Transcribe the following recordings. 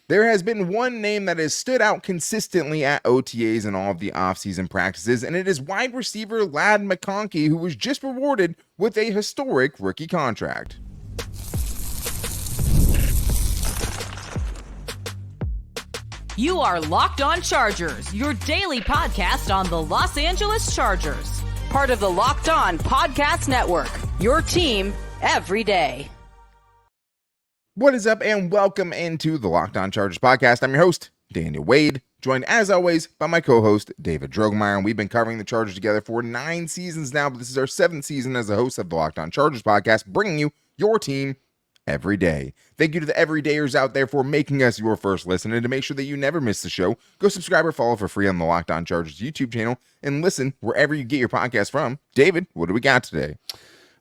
There has been one name that has stood out consistently at OTAs and all of the offseason practices, and it is wide receiver Ladd McConkey, who was just rewarded with a historic rookie contract. You are Locked On Chargers, your daily podcast on the Los Angeles Chargers. Part of the Locked On Podcast Network, your team every day. What is up, and welcome into the Locked On Chargers podcast. I'm your host, Daniel Wade, joined as always by my co-host, David Drogemeyer, and we've been covering the Chargers together for 9 seasons now, but this is our 7th season as a host of the Locked On Chargers podcast, bringing you your team every day. Thank you to the everydayers out there for making us your first listen, and to make sure that you never miss the show, go subscribe or follow for free on the Locked On Chargers YouTube channel, and listen wherever you get your podcast from. David, what do we got today?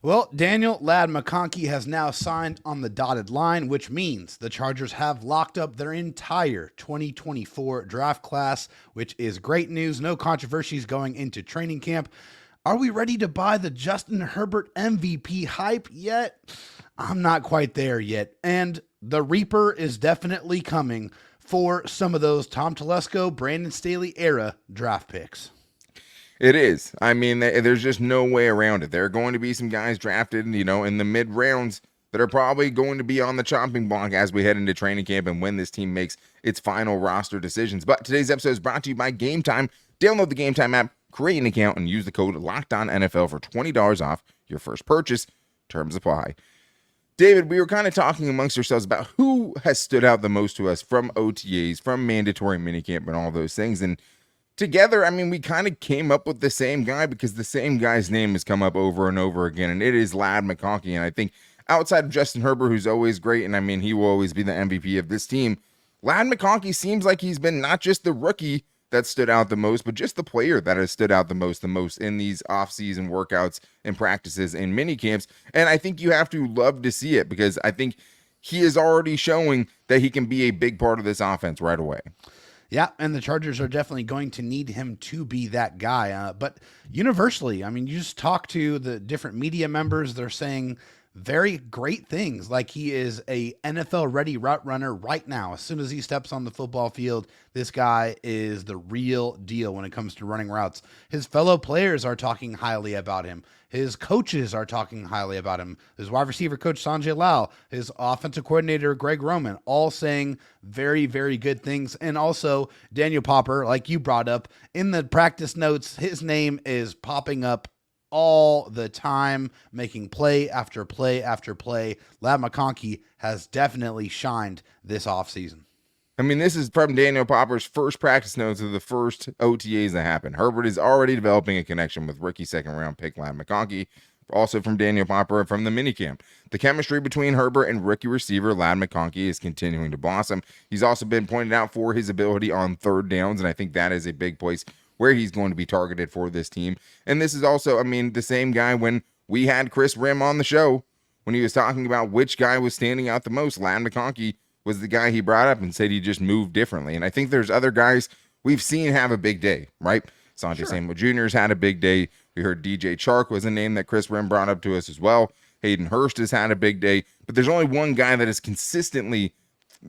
Well, Daniel, Ladd McConkey has now signed on the dotted line, which means the Chargers have locked up their entire 2024 draft class, which is great news. No controversies going into training camp. Are we ready to buy the Justin Herbert MVP hype yet? I'm not quite there yet. And the Reaper is definitely coming for some of those Tom Telesco, Brandon Staley era draft picks. It is. I mean, there's just no way around it. There are going to be some guys drafted, in the mid rounds that are probably going to be on the chopping block as we head into training camp and when this team makes its final roster decisions. But today's episode is brought to you by Game Time. Download the Game Time app, create an account, and use the code LOCKEDONNFL for $20 off your first purchase. Terms apply. David, we were kind of talking amongst ourselves about who has stood out the most to us from OTAs, from mandatory minicamp, and all those things. And together, I mean, we kind of came up with the same guy because the same guy's name has come up over and over again, and it is Ladd McConkey. And I think outside of Justin Herbert, who's always great, and I mean, he will always be the MVP of this team, Ladd McConkey seems like he's been not just the rookie that stood out the most, but just the player that has stood out the most in these off-season workouts and practices and mini camps. And I think you have to love to see it because I think he is already showing that he can be a big part of this offense right away. Yeah, and the Chargers are definitely going to need him to be that guy. But universally, I mean, you just talk to the different media members, they're saying very great things, like he is a NFL-ready route runner right now. As soon as he steps on the football field, this guy is the real deal when it comes to running routes. His fellow players are talking highly about him. His coaches are talking highly about him. His wide receiver coach, Sanjay Lal, his offensive coordinator, Greg Roman, all saying very, very good things. And also Daniel Popper, like you brought up, in the practice notes, his name is popping up all the time, making play after play after play. Ladd McConkey has definitely shined this offseason. I mean, this is from Daniel Popper's first practice notes of the first OTAs that happened. Herbert is already developing a connection with rookie second-round pick Ladd McConkey, also from Daniel Popper from the minicamp. The chemistry between Herbert and rookie receiver Ladd McConkey is continuing to blossom. He's also been pointed out for his ability on third downs, and I think that is a big place where he's going to be targeted for this team. And this is also, I mean, the same guy when we had Chris Rim on the show, when he was talking about which guy was standing out the most, Ladd McConkey was the guy he brought up and said he just moved differently. And I think there's other guys we've seen have a big day, right? Sanjay Samuel Jr. has had a big day. We heard DJ Chark was a name that Chris Rim brought up to us as well. Hayden Hurst has had a big day. But there's only one guy that is consistently,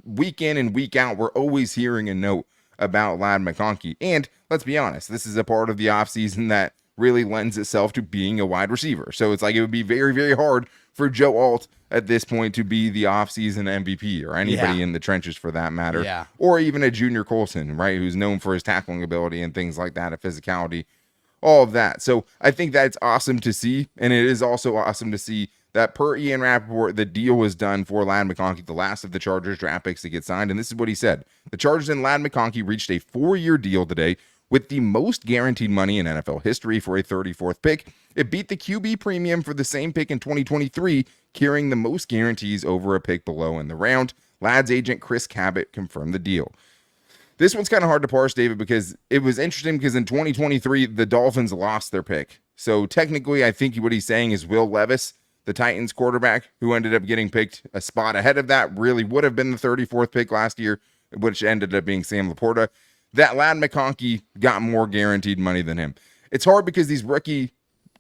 week in and week out, we're always hearing a note about Ladd McConkey. And let's be honest, this is a part of the offseason that really lends itself to being a wide receiver. So it's like it would be very, very hard for Joe Alt at this point to be the offseason MVP or anybody in the trenches for that matter, or even a Junior Colson, right, who's known for his tackling ability and things like that, a physicality, all of that. So I think that's awesome to see, and it is also awesome to see that per Ian Rappaport, the deal was done for Ladd McConkey, the last of the Chargers draft picks to get signed. And this is what he said. The Chargers and Ladd McConkey reached a 4-year deal today with the most guaranteed money in NFL history for a 34th pick. It beat the QB premium for the same pick in 2023, carrying the most guarantees over a pick below in the round. Ladd's agent, Chris Cabot, confirmed the deal. This one's kind of hard to parse, David, because it was interesting because in 2023, the Dolphins lost their pick. So technically, I think what he's saying is Will Levis, the Titans quarterback, who ended up getting picked a spot ahead of that, really would have been the 34th pick last year, which ended up being Sam Laporta. That Ladd McConkey got more guaranteed money than him. It's hard because these rookie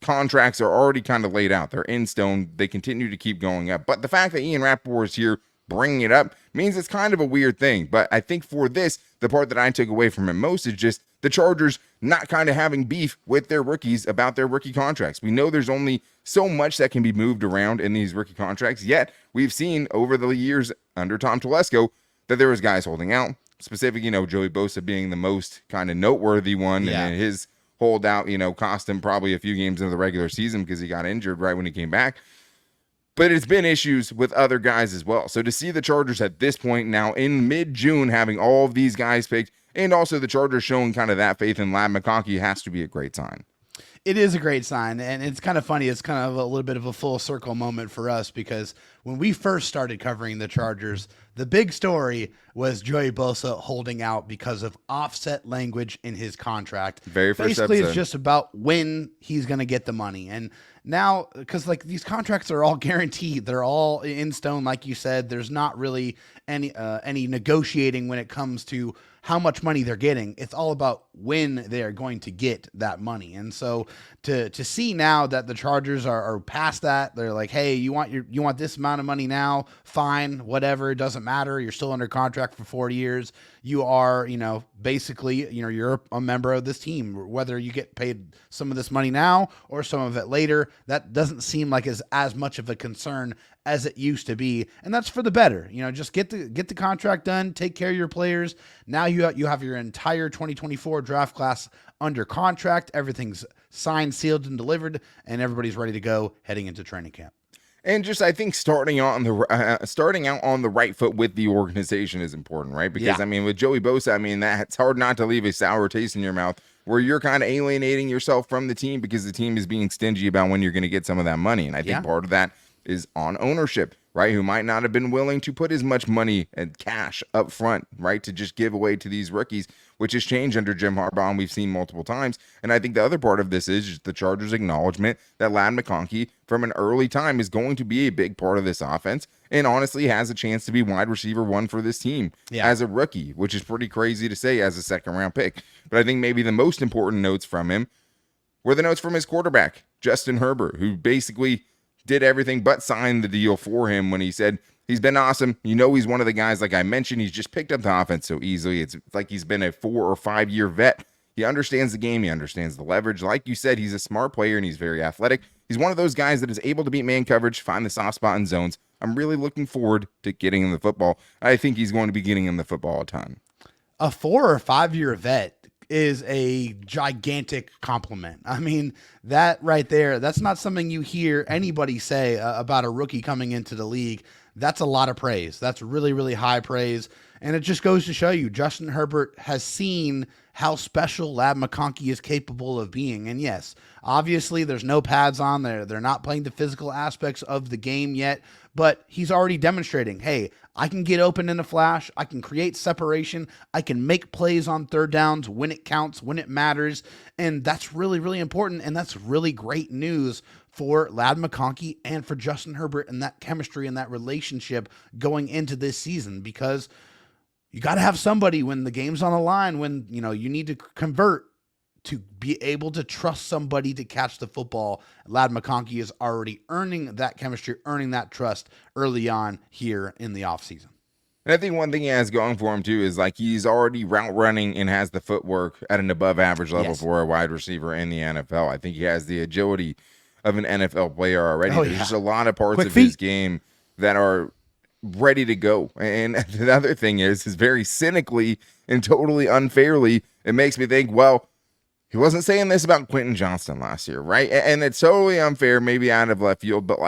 contracts are already kind of laid out. They're in stone. They continue to keep going up. But the fact that Ian Rappaport is here bringing it up means it's kind of a weird thing. But I think for this, the part that I took away from it most is just the Chargers not kind of having beef with their rookies about their rookie contracts. We know there's only so much that can be moved around in these rookie contracts, yet we've seen over the years under Tom Telesco that there was guys holding out. Specifically, Joey Bosa being the most kind of noteworthy one, and his holdout, cost him probably a few games into the regular season because he got injured right when he came back. But it's been issues with other guys as well. So to see the Chargers at this point now in mid-June having all of these guys picked, and also the Chargers showing kind of that faith in Ladd McConkey, has to be a great sign. It is a great sign, and it's kind of funny. It's kind of a little bit of a full circle moment for us because when we first started covering the Chargers, the big story was Joey Bosa holding out because of offset language in his contract. Very first Basically, episode. It's just about when he's going to get the money. And now, because these contracts are all guaranteed, they're all in stone, like you said. There's not really any negotiating when it comes to how much money they're getting. It's all about when they're going to get that money. And so to see now that the Chargers are past that, they're like, hey, you want this amount of money now? Fine, whatever. It doesn't matter. You're still under contract for 4 years. You are, basically, you're a member of this team, whether you get paid some of this money now or some of it later. That doesn't seem like as much of a concern as it used to be, and that's for the better. Just get the contract done, take care of your players. Now you have your entire 2024 draft class under contract. Everything's signed, sealed, and delivered, and everybody's ready to go heading into training camp. And just, I think starting out on the right foot with the organization is important, right? Because with Joey Bosa, that's hard not to leave a sour taste in your mouth where you're kind of alienating yourself from the team because the team is being stingy about when you're going to get some of that money. And I think part of that is on ownership, right? Who might not have been willing to put as much money and cash up front, right? To just give away to these rookies, which has changed under Jim Harbaugh, and we've seen multiple times. And I think the other part of this is just the Chargers' acknowledgement that Ladd McConkey from an early time is going to be a big part of this offense and honestly has a chance to be wide receiver one for this team as a rookie, which is pretty crazy to say as a second-round pick. But I think maybe the most important notes from him were the notes from his quarterback, Justin Herbert, who basically did everything but sign the deal for him when he said he's been awesome. He's one of the guys, like I mentioned, he's just picked up the offense so easily. It's like he's been a 4 or 5 year vet. He understands the game. He understands the leverage. Like you said, he's a smart player and he's very athletic. He's one of those guys that is able to beat man coverage, find the soft spot in zones. I'm really looking forward to getting him the football. I think he's going to be getting him the football a ton. A 4 or 5 year vet is a gigantic compliment. That right there, that's not something you hear anybody say about a rookie coming into the league. That's a lot of praise. That's really, really high praise. And it just goes to show you Justin Herbert has seen how special Ladd McConkey is capable of being. And yes, obviously there's no pads on there. They're not playing the physical aspects of the game yet, but he's already demonstrating, hey, I can get open in a flash. I can create separation. I can make plays on third downs when it counts, when it matters. And that's really, really important. And that's really great news for Ladd McConkey and for Justin Herbert and that chemistry and that relationship going into this season, because you got to have somebody when the game's on the line, when you need to convert, to be able to trust somebody to catch the football. Ladd McConkey is already earning that chemistry, earning that trust early on here in the offseason. And I think one thing he has going for him too is he's already route running and has the footwork at an above average level for a wide receiver in the NFL. I think he has the agility of an NFL player already. There's just a lot of parts of his game that are ready to go. And the other thing is very cynically and totally unfairly, it makes me think, well, he wasn't saying this about Quentin Johnston last year, right? And it's totally unfair, maybe out of left field, but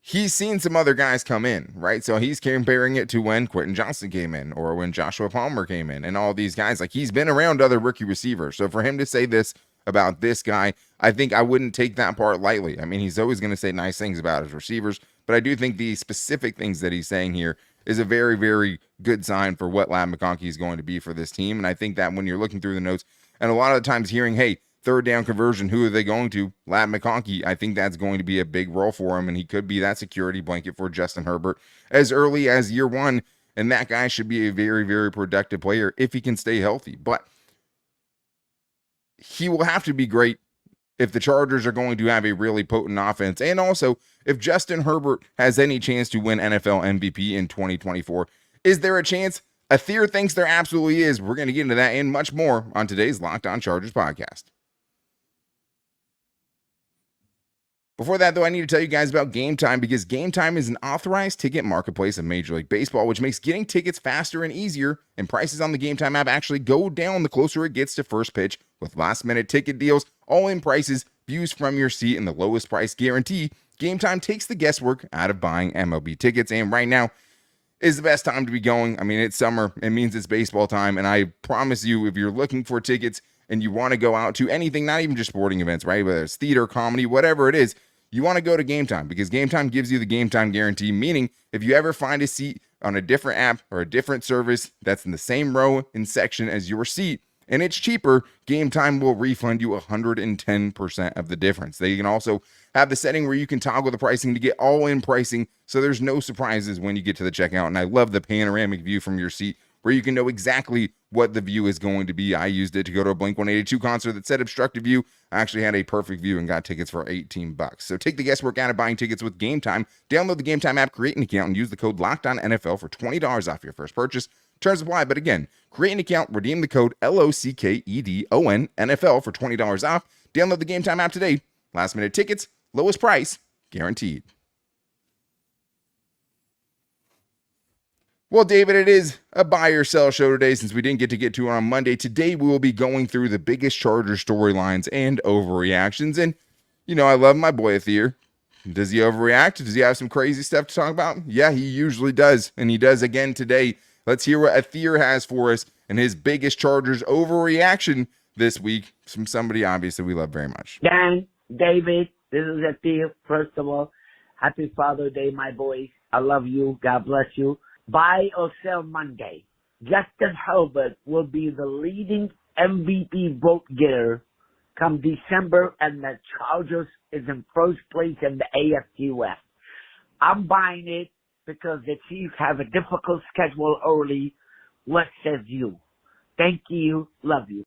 he's seen some other guys come in, right? So he's comparing it to when Quentin Johnston came in or when Joshua Palmer came in and all these guys. He's been around other rookie receivers. So for him to say this about this guy, I think I wouldn't take that part lightly. He's always going to say nice things about his receivers, but I do think the specific things that he's saying here is a very, very good sign for what Ladd McConkey is going to be for this team. And I think that when you're looking through the notes, and a lot of the times hearing, hey, third down conversion, who are they going to? Ladd McConkey. I think that's going to be a big role for him, and he could be that security blanket for Justin Herbert as early as year one, and that guy should be a very, very productive player if he can stay healthy. But he will have to be great if the Chargers are going to have a really potent offense, and also if Justin Herbert has any chance to win NFL MVP in 2024. Is there a chance? Athir thinks there absolutely is. We're going to get into that and much more on today's Locked On Chargers podcast. Before that, though, I need to tell you guys about Game Time, because Game Time is an authorized ticket marketplace of Major League Baseball, which makes getting tickets faster and easier, and prices on the Game Time app actually go down the closer it gets to first pitch, with last-minute ticket deals, all-in prices, views from your seat, and the lowest price guarantee. Game Time takes the guesswork out of buying MLB tickets, and right now is the best time to be going. I mean, it's summer. It means it's baseball time, and I promise you, if you're looking for tickets and you want to go out to anything, not even just sporting events, right? Whether it's theater, comedy, whatever it is, you want to go to Game Time, because Game Time gives you the Game Time guarantee, meaning if you ever find a seat on a different app or a different service that's in the same row and section as your seat, and it's cheaper, Game Time will refund you 110% of the difference. They can also have the setting where you can toggle the pricing to get all-in pricing, so there's no surprises when you get to the checkout. And I love the panoramic view from your seat, where you can know exactly what the view is going to be. I used it to go to a Blink-182 concert that said obstructive view. I actually had a perfect view and got tickets for $18. So take the guesswork out of buying tickets with Game Time. Download the Game Time app, create an account, and use the code LOCKEDONNFL for $20 off your first purchase. Terms apply, but again, create an account, redeem the code LOCKEDON NFL for $20 off. Download the Game Time app today. Last minute tickets, lowest price, guaranteed. Well, David, it is a buy or sell show today, since we didn't get to it on Monday. Today, we will be going through the biggest Charger storylines and overreactions. And, you know, I love my boy Athir. Does he overreact? Does he have some crazy stuff to talk about? Yeah, he usually does. And he does again today. Let's hear what Athir has for us and his biggest Chargers overreaction this week from somebody obviously we love very much. Dan, David, this is Athir. First of all, happy Father's Day, my boys. I love you. God bless you. Buy or sell Monday. Justin Herbert will be the leading MVP vote getter come December, and the Chargers is in first place in the AFC West. I'm buying it because the Chiefs have a difficult schedule early. What says you? Thank you. Love you.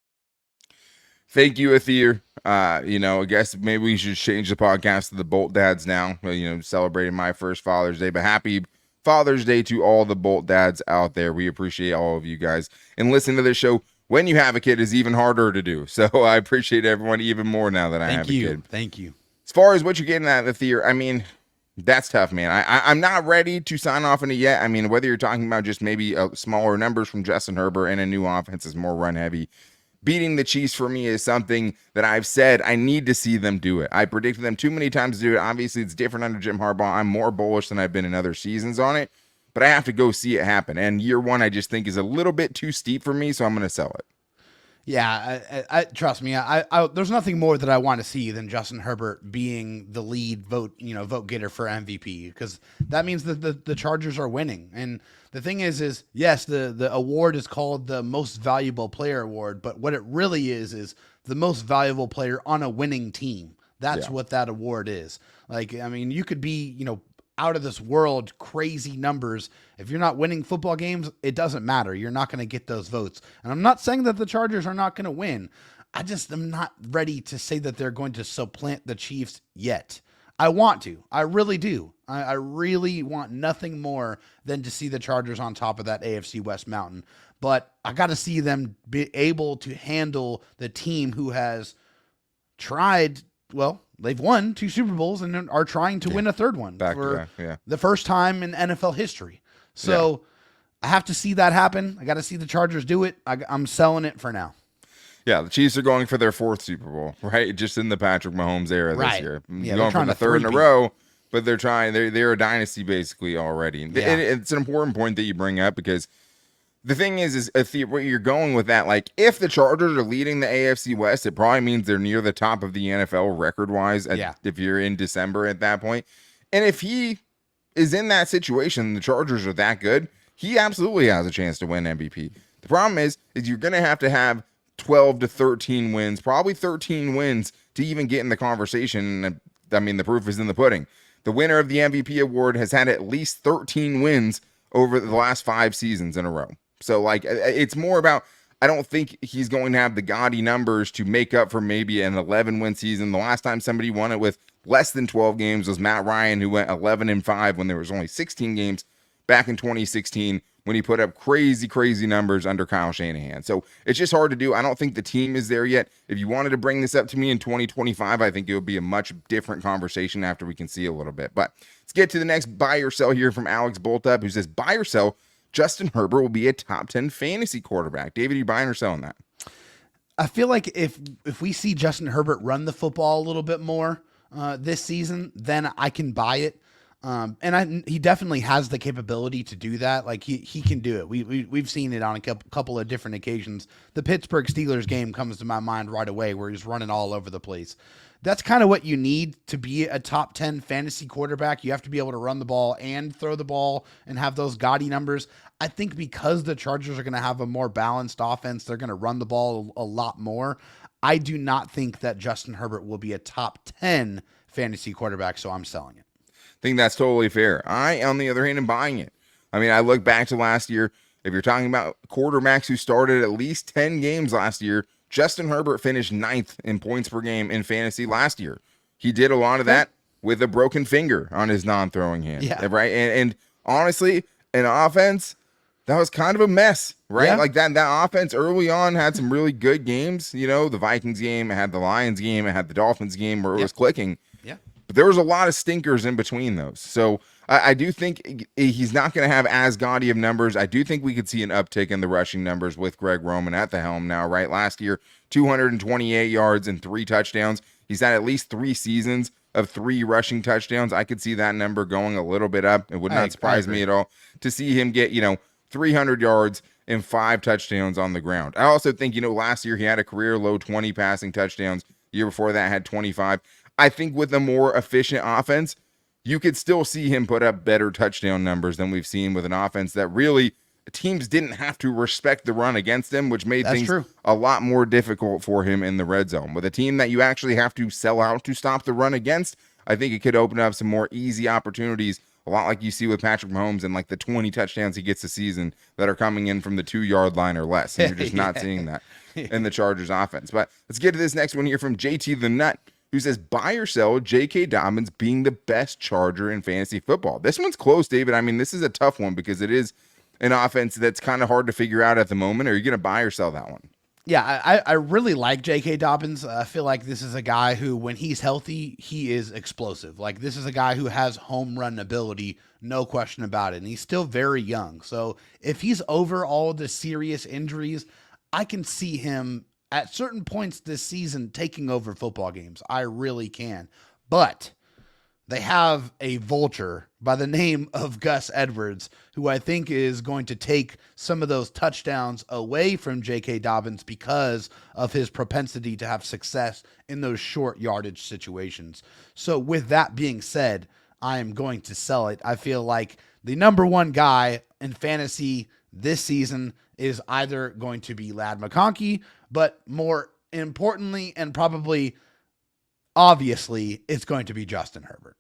Thank you, Athir. I guess maybe we should change the podcast to the Bolt Dads now. Celebrating my first Father's Day, but happy Father's Day to all the Bolt Dads out there. We appreciate all of you guys. And listening to this show when you have a kid is even harder to do. So I appreciate everyone even more now that I have a kid. Thank you. As far as what you're getting at, Athir, I mean, that's tough, man. I'm not ready to sign off on it yet. I mean, whether you're talking about just maybe smaller numbers from Justin Herbert and a new offense is more run heavy, beating the Chiefs for me is something that I've said I need to see them do it. I predicted them too many times to do it. Obviously, it's different under Jim Harbaugh. I'm more bullish than I've been in other seasons on it, but I have to go see it happen. And year one, I just think is a little bit too steep for me, so I'm going to sell it. Yeah, I trust me. There's nothing more that I want to see than Justin Herbert being the lead vote getter for MVP, because that means that the Chargers are winning. And the thing is yes, the award is called the Most Valuable Player Award, but what it really is the most valuable player on a winning team. That's what that award is. Like, I mean, you could be, out of this world, crazy numbers. If you're not winning football games, it doesn't matter. You're not going to get those votes. And I'm not saying that the Chargers are not going to win. I just am not ready to say that they're going to supplant the Chiefs yet. I want to. I really do. I really want nothing more than to see the Chargers on top of that AFC West mountain. But I got to see them be able to handle the team who has tried, they've won 2 Super Bowls and are trying to win a third one for the first time in NFL history. So I have to see that happen. I got to see the Chargers do it. I'm selling it for now. Yeah, the Chiefs are going for their 4th Super Bowl, right? Just in the Patrick Mahomes era this year. Yeah, going for the 3rd in a row, but they're trying. They're a dynasty basically already. Yeah. It's an important point that you bring up, because the thing is where you're going with that, like, if the Chargers are leading the AFC West, it probably means they're near the top of the NFL record-wise if you're in December at that point. And if he is in that situation, the Chargers are that good, he absolutely has a chance to win MVP. The problem is you're going to have 12 to 13 wins, probably 13 wins to even get in the conversation. I mean, the proof is in the pudding. The winner of the MVP award has had at least 13 wins over the last 5 seasons in a row. So, like, it's more about, I don't think he's going to have the gaudy numbers to make up for maybe an 11-win season. The last time somebody won it with less than 12 games was Matt Ryan, who went 11-5 when there was only 16 games back in 2016 when he put up crazy numbers under Kyle Shanahan. So it's just hard to do. I don't think the team is there yet. If you wanted to bring this up to me in 2025, I think it would be a much different conversation after we can see a little bit. But let's get to the next buy or sell here from Alex Boltup, who says, buy or sell, Justin Herbert will be a top 10 fantasy quarterback. David, are you buying or selling that? I feel like if we see Justin Herbert run the football a little bit more this season, then I can buy it. He definitely has the capability to do that. Like he can do it. We've seen it on a couple of different occasions. The Pittsburgh Steelers game comes to my mind right away, where he's running all over the place. That's kind of what you need to be a top 10 fantasy quarterback. You have to be able to run the ball and throw the ball and have those gaudy numbers. I think because the Chargers are going to have a more balanced offense, they're going to run the ball a lot more. I do not think that Justin Herbert will be a top 10 fantasy quarterback, so I'm selling it. I think that's totally fair. I, on the other hand, am buying it. I mean, I look back to last year. If you're talking about quarterbacks who started at least 10 games last year, Justin Herbert finished 9th in points per game in fantasy last year. He did a lot of that with a broken finger on his non-throwing hand. Yeah. Right. And honestly, in offense, that was kind of a mess, right? Yeah. Like that offense early on had some really good games. You know, the Vikings game, it had the Lions game, it had the Dolphins game where it was clicking. Yeah. But there was a lot of stinkers in between those. So I do think he's not going to have as gaudy of numbers. I do think we could see an uptick in the rushing numbers with Greg Roman at the helm now, right? Last year, 228 yards and 3 touchdowns. He's had at least 3 seasons of 3 rushing touchdowns. I could see that number going a little bit up. It would not surprise me at all to see him get, 300 yards and 5 touchdowns on the ground. I also think, last year he had a career low 20 passing touchdowns. The year before that had 25. I think with a more efficient offense, you could still see him put up better touchdown numbers than we've seen with an offense that really teams didn't have to respect the run against him, which made things a lot more difficult for him in the red zone. With a team that you actually have to sell out to stop the run against, I think it could open up some more easy opportunities, a lot like you see with Patrick Mahomes and like the 20 touchdowns he gets a season that are coming in from the 2-yard line or less. And you're just not seeing that in the Chargers offense. But let's get to this next one here from JT the Nut, who says, buy or sell J.K. Dobbins being the best Charger in fantasy football. This one's close, David. I mean, this is a tough one because it is an offense that's kind of hard to figure out at the moment. Are you going to buy or sell that one? Yeah, I really like J.K. Dobbins. I feel like this is a guy who, when he's healthy, he is explosive. Like, this is a guy who has home run ability, no question about it. And he's still very young. So if he's over all the serious injuries, I can see him at certain points this season taking over football games. I really can. But they have a vulture by the name of Gus Edwards, who I think is going to take some of those touchdowns away from J.K. Dobbins because of his propensity to have success in those short yardage situations. So with that being said, I am going to sell it. I feel like the number one guy in fantasy this season is either going to be Ladd McConkey, but more importantly and probably obviously it's going to be Justin Herbert.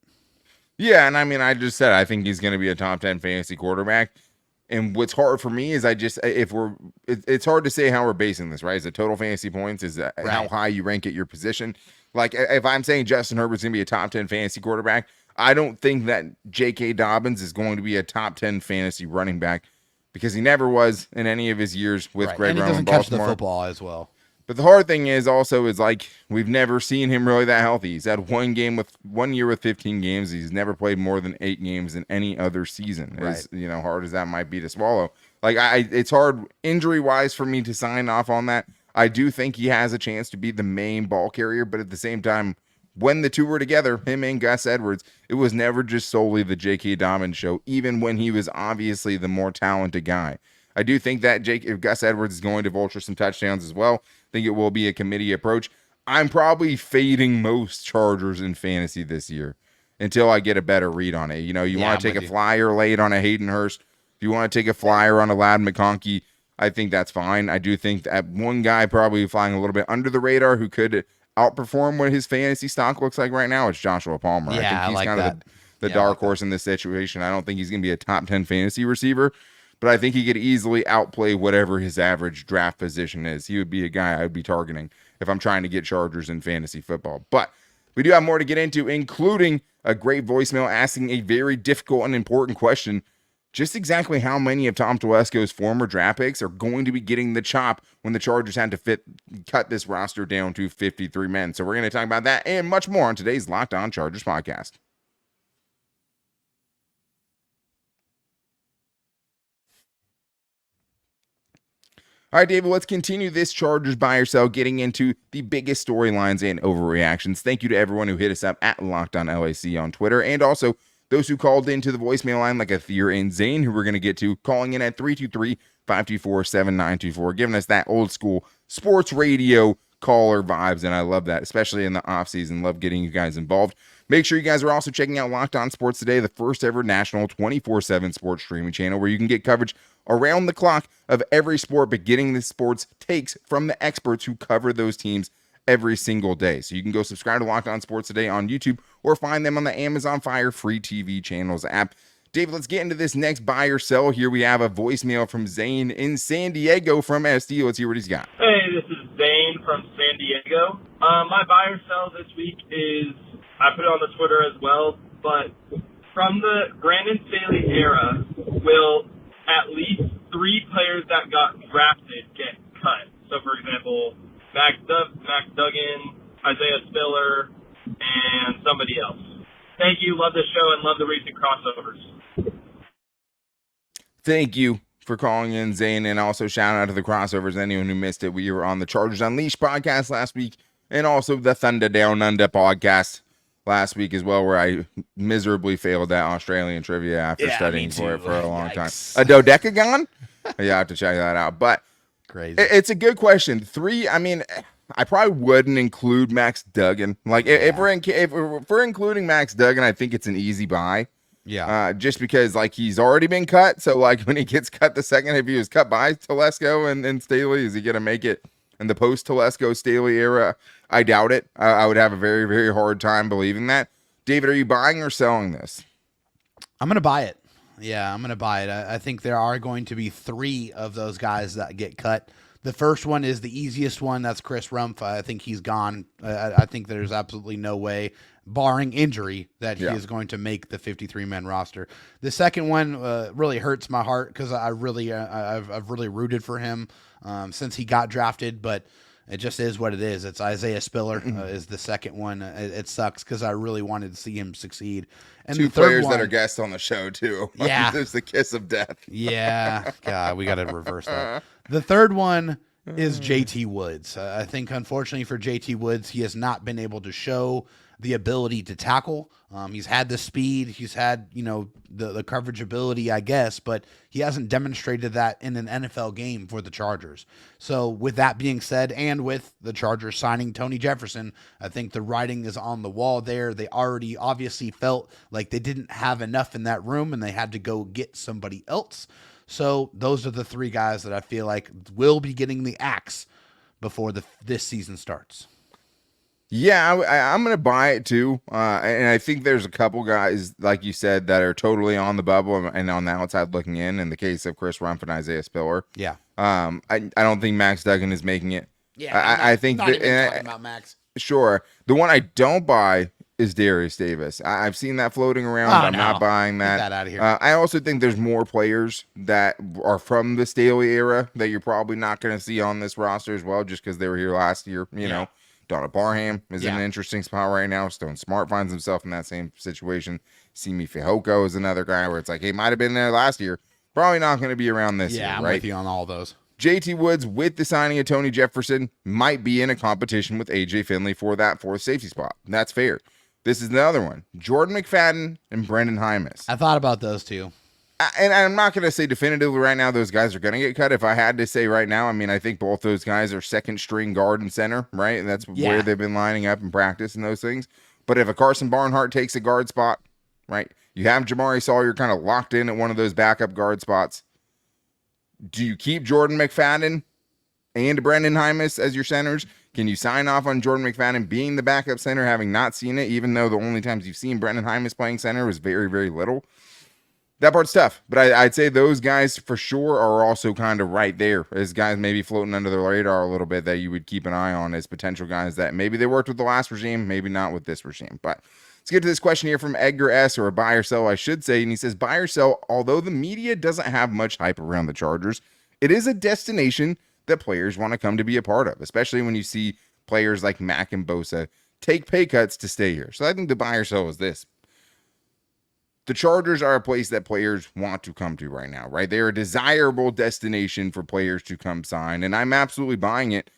Yeah, and I mean, I just said I think he's going to be a top 10 fantasy quarterback. And what's hard for me is it's hard to say how we're basing this, right? Is it total fantasy points? Is that how high you rank at your position? Like, if I'm saying Justin Herbert's going to be a top 10 fantasy quarterback, I don't think that J.K. Dobbins is going to be a top 10 fantasy running back because he never was in any of his years with Greg Roman in Baltimore. And he doesn't catch the football as well. But the hard thing is also is like we've never seen him really that healthy. He's had 1 year with 15 games. He's never played more than 8 games in any other season. As hard as that might be to swallow. Like it's hard injury wise for me to sign off on that. I do think he has a chance to be the main ball carrier, but at the same time, when the two were together, him and Gus Edwards, it was never just solely the J.K. Dobbins show, even when he was obviously the more talented guy. I do think that if Gus Edwards is going to vulture some touchdowns as well, I think it will be a committee approach. I'm probably fading most Chargers in fantasy this year until I get a better read on it. You want to take a flyer late on a Hayden Hurst. If you want to take a flyer on a Ladd McConkey, I think that's fine. I do think that one guy probably flying a little bit under the radar who could outperform what his fantasy stock looks like right now is Joshua Palmer. Yeah, I think he's kind of the dark horse in this situation. I don't think he's going to be a top 10 fantasy receiver, but I think he could easily outplay whatever his average draft position is. He would be a guy I would be targeting if I'm trying to get Chargers in fantasy football. But we do have more to get into, including a great voicemail asking a very difficult and important question. Just exactly how many of Tom Telesco's former draft picks are going to be getting the chop when the Chargers had to cut this roster down to 53 men. So we're going to talk about that and much more on today's Locked On Chargers podcast. All right, David, let's continue this Chargers buy or sell, getting into the biggest storylines and overreactions. Thank you to everyone who hit us up at Locked On LAC on Twitter, and also those who called into the voicemail line like Athir and Zane, who we're going to get to, calling in at 323-524-7924, giving us that old school sports radio caller vibes, and I love that, especially in the offseason. Love getting you guys involved. Make sure you guys are also checking out Locked On Sports Today, the first ever national 24/7 sports streaming channel where you can get coverage around the clock of every sport, but getting the sports takes from the experts who cover those teams every single day. So you can go subscribe to Locked On Sports Today on YouTube or find them on the Amazon Fire free TV channels app. David, let's get into this next buy or sell. Here we have a voicemail from Zane in San Diego from SD. Let's hear what he's got. Hey, this is Zane from San Diego. My buy or sell this week is, I put it on the Twitter as well, but from the Brandon Staley era, will at least 3 players that got drafted get cut? So, for example, Max Duggan, Isaiah Spiller, and somebody else. Thank you. Love the show and love the recent crossovers. Thank you for calling in, Zane, and also shout out to the crossovers. Anyone who missed it, we were on the Chargers Unleashed podcast last week and also the Thunder Down Under podcast last week as well, where I miserably failed that Australian trivia after studying for it for a long time. A dodecagon? Yeah, I have to check that out. But Crazy. It's a good question. 3, I mean, I probably wouldn't include Max Duggan. Like, if we're including Max Duggan, I think it's an easy buy. Yeah. Just because, like, he's already been cut. So, like, when he gets cut the second, if he was cut by Telesco and Staley, is he going to make it in the post-Telesco Staley era? I doubt it. I would have a very, very hard time believing that. David, are you buying or selling this? I'm going to buy it. Yeah, I'm going to buy it. I think there are going to be 3 of those guys that get cut. The first one is the easiest one. That's Chris Rumph. I think he's gone. I think there's absolutely no way, barring injury, that he is going to make the 53-man roster. The second one really hurts my heart because I've really rooted for him since he got drafted, but it just is what it is. It's Isaiah Spiller is the second one. It sucks because I really wanted to see him succeed. And 2 the third players one, that are guests on the show, too. Yeah. There's the kiss of death. Yeah. God, we got to reverse that. The third one is JT Woods. I think, unfortunately for JT Woods, he has not been able to show the ability to tackle. He's had the speed. He's had, the coverage ability, I guess, but he hasn't demonstrated that in an NFL game for the Chargers. So with that being said, and with the Chargers signing Tony Jefferson, I think the writing is on the wall there. They already obviously felt like they didn't have enough in that room and they had to go get somebody else. So those are the 3 guys that I feel like will be getting the axe before this season starts. Yeah, I'm going to buy it too. And I think there's a couple guys, like you said, that are totally on the bubble and on the outside looking in the case of Chris Rumph and Isaiah Spiller. Yeah. I don't think Max Duggan is making it. Yeah. I think not even talking about Max. Sure. The one I don't buy is Darius Davis. I've seen that floating around. I'm not buying that. Get that out of here. I also think there's more players that are from the Staley era that you're probably not going to see on this roster as well, just because they were here last year, you know. Donald Barham is in an interesting spot right now. Stone Smart finds himself in that same situation. Simi Fehoko is another guy where it's like, he might have been there last year. Probably not going to be around this year, I'm right? with you on all those. JT Woods, with the signing of Tony Jefferson, might be in a competition with AJ Finley for that 4th safety spot. That's fair. This is the other one. Jordan McFadden and Brendan Hymas. I thought about those 2. And I'm not going to say definitively right now those guys are going to get cut. If I had to say right now, I mean, I think both those guys are 2nd string guard and center, right? And that's where they've been lining up in practice and those things. But if a Carson Barnhart takes a guard spot, right, you have Jamari Sawyer kind of locked in at one of those backup guard spots. Do you keep Jordan McFadden and Brendan Hymas as your centers? Can you sign off on Jordan McFadden being the backup center, having not seen it, even though the only times you've seen Brendan Hymas playing center was very, very little? That part's tough, but I'd say those guys for sure are also kind of right there as guys maybe floating under the radar a little bit that you would keep an eye on as potential guys that maybe they worked with the last regime, maybe not with this regime. But let's get to this question here from Edgar S., or a buy or sell, I should say. And he says, buy or sell, although the media doesn't have much hype around the Chargers, it is a destination that players want to come to be a part of, especially when you see players like Mack and Bosa take pay cuts to stay here. So I think the buy or sell is this. The Chargers are a place that players want to come to right now, right? They're a desirable destination for players to come sign, and I'm absolutely buying it.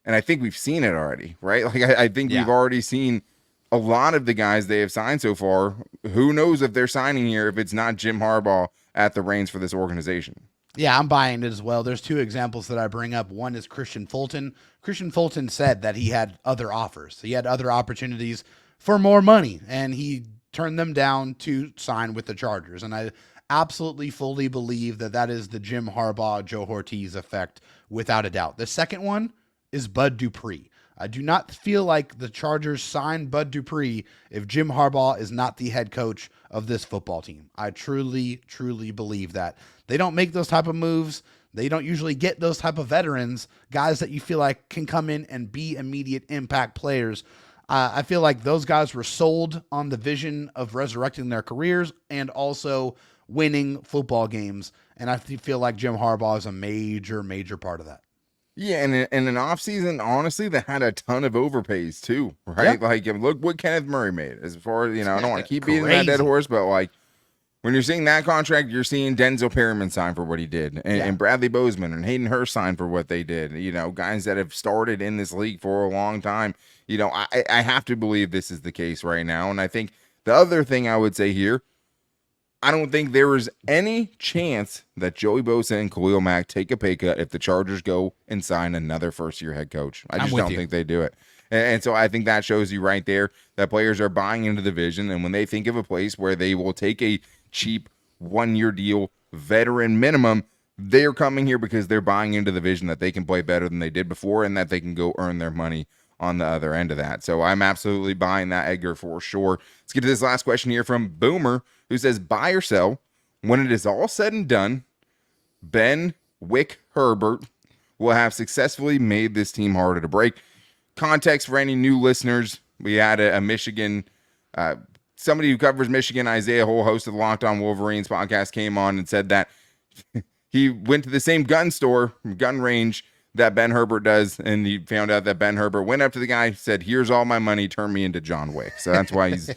And I think we've seen it already, right? Like I think we've already seen a lot of the guys they have signed so far. Who knows if they're signing here if it's not Jim Harbaugh at the reins for this organization? Yeah, I'm buying it as well. There's two examples that I bring up. One is Christian Fulton. Christian Fulton said that he had other offers. He had other opportunities for more money, and he turned them down to sign with the Chargers. And I absolutely fully believe that that is the Jim Harbaugh, Joe Ortiz effect, without a doubt. The second one is Bud Dupree. I do not feel like the Chargers signed Bud Dupree if Jim Harbaugh is not the head coach of this football team. I truly, truly believe that. They don't make those type of moves. They don't usually get those type of veterans, guys that you feel like can come in and be immediate impact players. I feel like those guys were sold on the vision of resurrecting their careers and also winning football games. And I feel like Jim Harbaugh is a major, major part of that. Yeah, and in an offseason, honestly, that had a ton of overpays too, right? Yeah. Like, look what Kenneth Murray made. As far as, I don't want to keep beating that dead horse, but like, when you're seeing that contract, you're seeing Denzel Perryman sign for what he did, and Bradley Bozeman and Hayden Hurst sign for what they did. Guys that have started in this league for a long time. I have to believe this is the case right now. And I think the other thing I would say here, I don't think there is any chance that Joey Bosa and Khalil Mack take a pay cut if the Chargers go and sign another first-year head coach. I just don't think they do it. And so I think that shows you right there that players are buying into the vision. And when they think of a place where they will take a cheap one-year deal, veteran minimum, they're coming here because they're buying into the vision that they can play better than they did before and that they can go earn their money on the other end of that. So I'm absolutely buying that, Edgar, for sure. Let's get to this last question here from Boomer, who says, buy or sell, when it is all said and done, Ben Herbert will have successfully made this team harder to break. Context for any new listeners, we had a Michigan, somebody who covers Michigan, Isaiah Hole, host of the Locked On Wolverines podcast, came on and said that he went to the same gun range that Ben Herbert does, and he found out that Ben Herbert went up to the guy, said, here's all my money, turn me into John Wick. So that's why he's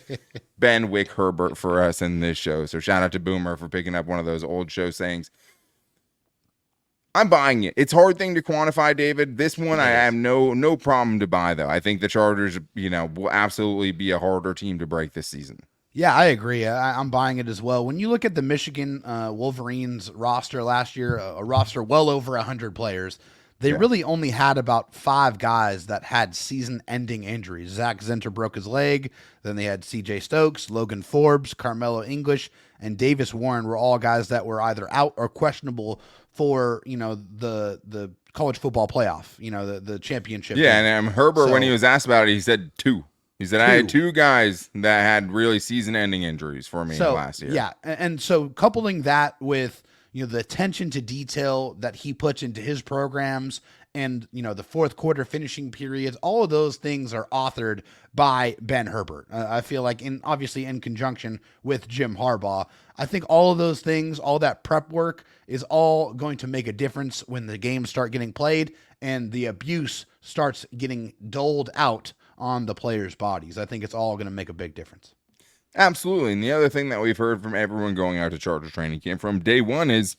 Ben Herbert for us in this show. So shout out to Boomer for picking up one of those old show sayings. I'm buying it. It's a hard thing to quantify, David. This one I have no problem to buy, though. I think the Chargers, will absolutely be a harder team to break this season. Yeah, I agree. I'm buying it as well. When you look at the Michigan Wolverines roster last year, a roster well over 100 players, they really only had about 5 guys that had season-ending injuries. Zach Zinter broke his leg. Then they had C.J. Stokes, Logan Forbes, Carmelo English, and Davis Warren were all guys that were either out or questionable for the college football playoff, the championship. Yeah, and Herbert, when he was asked about it, he said 2. He said, I had 2 guys that had really season-ending injuries for me last year. Yeah, and so coupling that with the attention to detail that he puts into his programs and, the fourth quarter finishing periods, all of those things are authored by Ben Herbert. I feel like obviously in conjunction with Jim Harbaugh. I think all of those things, all that prep work is all going to make a difference when the games start getting played and the abuse starts getting doled out on the players' bodies. I think it's all going to make a big difference. Absolutely. And the other thing that we've heard from everyone going out to Chargers training camp from day one is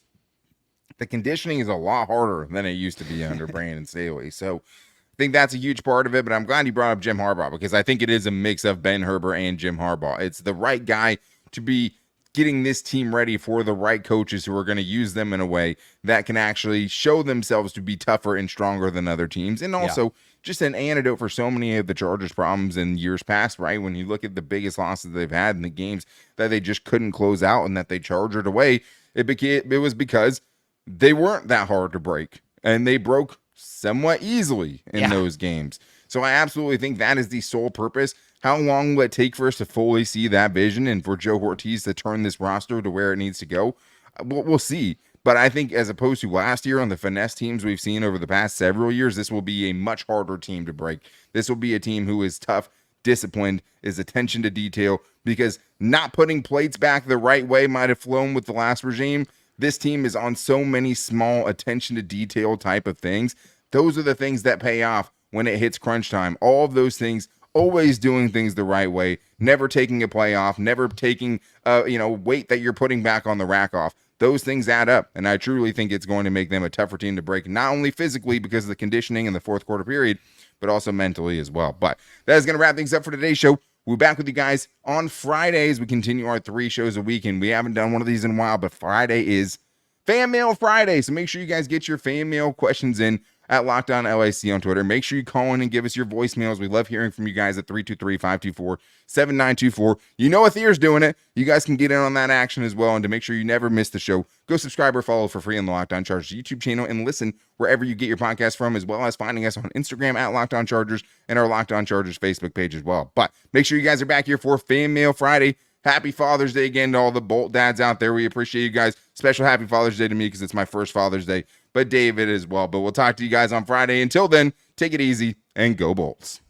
the conditioning is a lot harder than it used to be under Brandon Staley. So I think that's a huge part of it, but I'm glad you brought up Jim Harbaugh because I think it is a mix of Ben Herbert and Jim Harbaugh. It's the right guy to be getting this team ready for the right coaches who are going to use them in a way that can actually show themselves to be tougher and stronger than other teams. And also just an antidote for so many of the Chargers' problems in years past, right? When you look at the biggest losses they've had in the games that they just couldn't close out and that they chargered away, it was because they weren't that hard to break and they broke somewhat easily in those games. So I absolutely think that is the sole purpose. How long will it take for us to fully see that vision and for Joe Ortiz to turn this roster to where it needs to go? We'll see. But I think as opposed to last year on the finesse teams we've seen over the past several years, this will be a much harder team to break. This will be a team who is tough, disciplined, is attention to detail, because not putting plates back the right way might have flown with the last regime. This team is on so many small attention to detail type of things. Those are the things that pay off when it hits crunch time. All of those things, always doing things the right way, never taking a play off, never taking weight that you're putting back on the rack off. Those things add up, and I truly think it's going to make them a tougher team to break, not only physically because of the conditioning in the fourth quarter period, but also mentally as well. But that is going to wrap things up for today's show. We'll be back with you guys on Fridays. We continue our 3 shows a week, and we haven't done one of these in a while, but Friday is Fan Mail Friday, so make sure you guys get your fan mail questions in at Lockdown LAC on Twitter. Make sure you call in and give us your voicemails. We love hearing from you guys at 323-524-7924. You know Athir's doing it. You guys can get in on that action as well. And to make sure you never miss the show, go subscribe or follow for free on the Locked On Chargers YouTube channel and listen wherever you get your podcast from, as well as finding us on Instagram at Locked On Chargers and our Locked On Chargers Facebook page as well. But make sure you guys are back here for Fan Mail Friday. Happy Father's Day again to all the Bolt dads out there. We appreciate you guys. Special happy Father's Day to me because it's my first Father's Day, but David as well. But we'll talk to you guys on Friday. Until then, take it easy and go Bolts.